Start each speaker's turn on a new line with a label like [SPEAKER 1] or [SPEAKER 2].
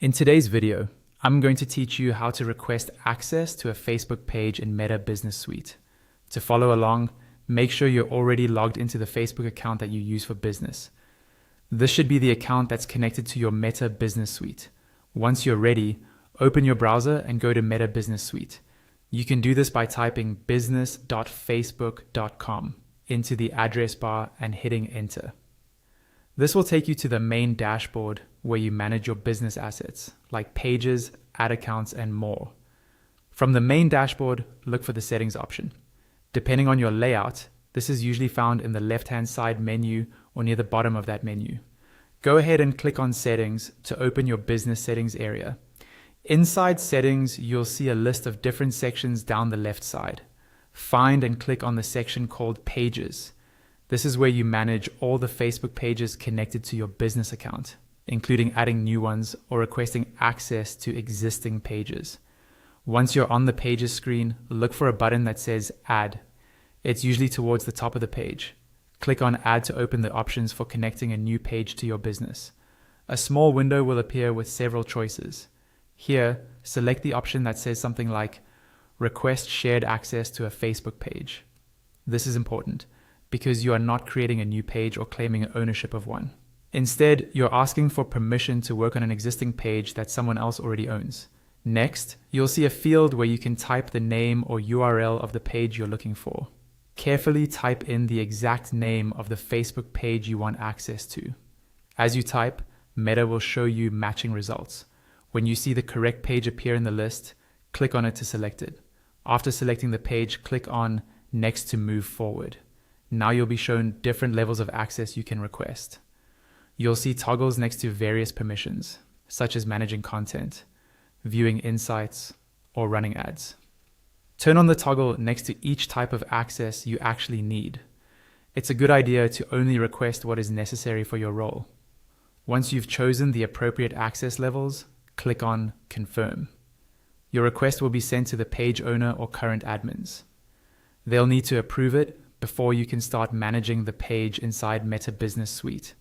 [SPEAKER 1] In today's video, I'm going to teach you how to request access to a Facebook page in Meta Business Suite. To follow along, make sure you're already logged into the Facebook account that you use for business. This should be the account that's connected to your Meta Business Suite. Once you're ready, open your browser and go to Meta Business Suite. You can do this by typing business.facebook.com into the address bar and hitting enter. This will take you to the main dashboard where you manage your business assets like pages, ad accounts, and more. From the main dashboard, look for the settings option. Depending on your layout, this is usually found in the left-hand side menu or near the bottom of that menu. Go ahead and click on settings to open your business settings area. Inside settings, you'll see a list of different sections down the left side. Find and click on the section called pages. This is where you manage all the Facebook pages connected to your business account, including adding new ones or requesting access to existing pages. Once you're on the pages screen, look for a button that says Add. It's usually towards the top of the page. Click on Add to open the options for connecting a new page to your business. A small window will appear with several choices. Here, select the option that says something like Request shared access to a Facebook page. This is important because you are not creating a new page or claiming ownership of one. Instead, you're asking for permission to work on an existing page that someone else already owns. Next, you'll see a field where you can type the name or URL of the page you're looking for. Carefully type in the exact name of the Facebook page you want access to. As you type, Meta will show you matching results. When you see the correct page appear in the list, click on it to select it. After selecting the page, click on Next to move forward. Now you'll be shown different levels of access you can request. You'll see toggles next to various permissions, such as managing content, viewing insights, or running ads. Turn on the toggle next to each type of access you actually need. It's a good idea to only request what is necessary for your role. Once you've chosen the appropriate access levels, click on Confirm. Your request will be sent to the page owner or current admins. They'll need to approve it before you can start managing the page inside Meta Business Suite.